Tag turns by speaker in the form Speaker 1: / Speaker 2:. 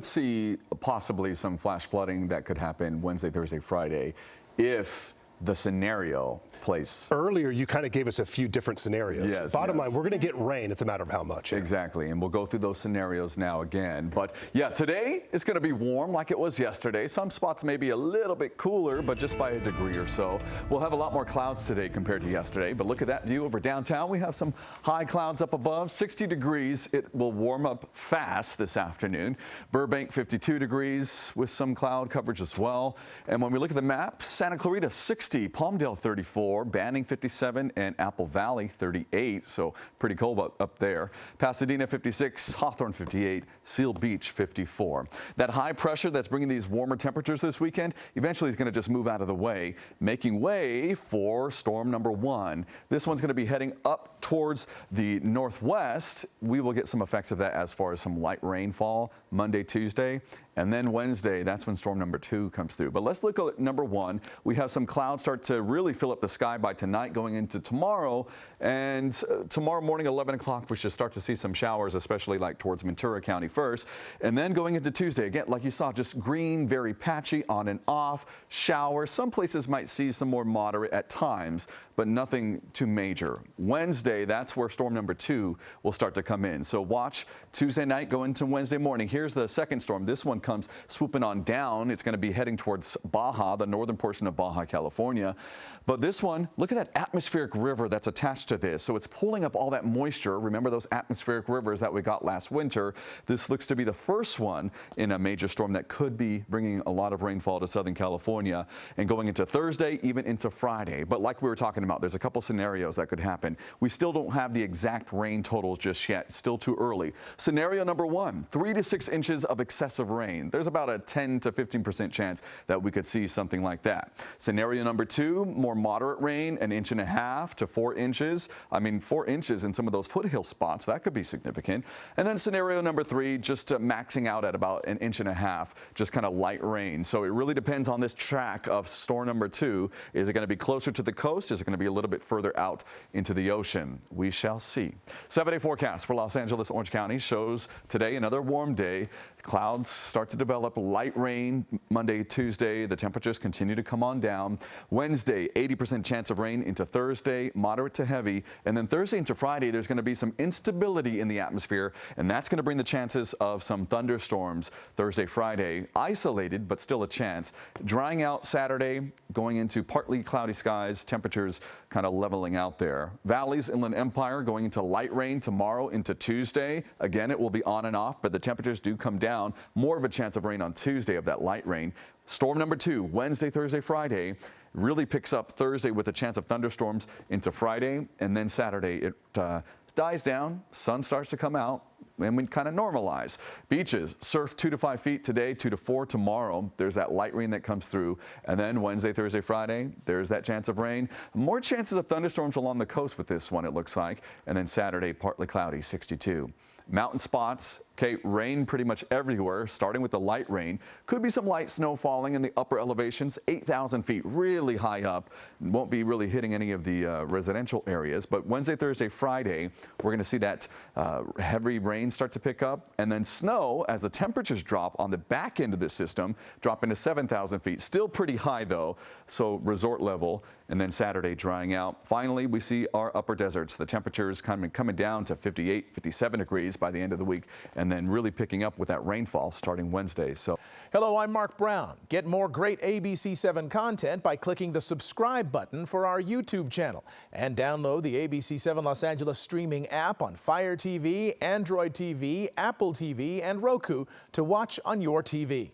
Speaker 1: See possibly some flash flooding that could happen Wednesday, Thursday, Friday if the scenario plays.
Speaker 2: Earlier, you kind of gave us a few different scenarios.
Speaker 1: Yes,
Speaker 2: Bottom
Speaker 1: yes.
Speaker 2: line, we're going to get rain. It's a matter of how much.
Speaker 1: Exactly, and we'll go through those scenarios now again. But yeah, today it's going to be warm like it was yesterday. Some spots may be a little bit cooler, but just by a degree or so. We'll have a lot more clouds today compared to yesterday. But look at that view over downtown. We have some high clouds up above, 60 degrees. It will warm up fast this afternoon. Burbank, 52 degrees with some cloud coverage as well. And when we look at the map, Santa Clarita, 60. Palmdale 34, Banning 57, and Apple Valley 38, so pretty cold up there. Pasadena 56, Hawthorne 58, Seal Beach 54. That high pressure that's bringing these warmer temperatures this weekend eventually is going to just move out of the way, making way for storm number 1. This one's going to be heading up towards the northwest. We will get some effects of that as far as some light rainfall Monday, Tuesday. And then Wednesday, that's when storm number 2 comes through. But let's look at number 1. We have some clouds start to really fill up the sky by tonight going into tomorrow. And tomorrow morning, 11 o'clock, we should start to see some showers, especially like towards Ventura County first. And then going into Tuesday, again, like you saw, just green, very patchy, on and off, showers. Some places might see some more moderate at times, but nothing too major. Wednesday, that's where storm number 2 will start to come in. So watch Tuesday night go into Wednesday morning. Here's the second storm. This one comes swooping on down. It's going to be heading towards Baja, the northern portion of Baja, California. But this one, look at that atmospheric river that's attached to this. So it's pulling up all that moisture. Remember those atmospheric rivers that we got last winter? This looks to be the first one in a major storm that could be bringing a lot of rainfall to Southern California and going into Thursday, even into Friday. But like we were talking about, there's a couple scenarios that could happen. We still don't have the exact rain totals just yet. Still too early. Scenario number 1, 3 to 6 inches of excessive rain. There's about a 10 to 15% chance that we could see something like that. Scenario number 2, more moderate rain, 1.5 to 4 inches. I mean, 4 inches in some of those foothill spots, that could be significant. And then scenario number 3, just maxing out at about 1.5 inches, just kind of light rain. So it really depends on this track of storm number 2. Is it going to be closer to the coast? Is it going to be a little bit further out into the ocean? We shall see. 7-day forecast for Los Angeles, Orange County shows today another warm day. Clouds start to develop, light rain Monday, Tuesday. The temperatures continue to come on down. Wednesday, 80% chance of rain into Thursday, moderate to heavy. And then Thursday into Friday, there's going to be some instability in the atmosphere, and that's going to bring the chances of some thunderstorms Thursday, Friday. Isolated, but still a chance. Drying out Saturday, going into partly cloudy skies, temperatures kind of leveling out there. Valleys, Inland Empire going into light rain tomorrow into Tuesday. Again, it will be on and off, but the temperatures do come down. More of a chance of rain on Tuesday of that light rain. Storm number 2, Wednesday, Thursday, Friday, really picks up Thursday with a chance of thunderstorms into Friday, and then Saturday it dies down, sun starts to come out, and we kind of normalize. Beaches, surf 2 to 5 feet today, 2 to 4 tomorrow. There's that light rain that comes through. And then Wednesday, Thursday, Friday, there's that chance of rain. More chances of thunderstorms along the coast with this one, it looks like. And then Saturday, partly cloudy, 62. Mountain spots, okay, rain pretty much everywhere, starting with the light rain. Could be some light snow falling in the upper elevations, 8,000 feet, really high up. Won't be really hitting any of the residential areas. But Wednesday, Thursday, Friday, we're going to see that heavy rain start to pick up. And then snow, as the temperatures drop on the back end of the system, drop into 7,000 feet. Still pretty high, though, so resort level. And then Saturday, drying out. Finally, we see our upper deserts. The temperatures coming down to 58, 57 degrees by the end of the week, and then really picking up with that rainfall starting Wednesday. So,
Speaker 3: hello, I'm Mark Brown. Get more great ABC7 content by clicking the subscribe button for our YouTube channel, and download the ABC7 Los Angeles streaming app on Fire TV, Android TV, Apple TV, and Roku to watch on your TV.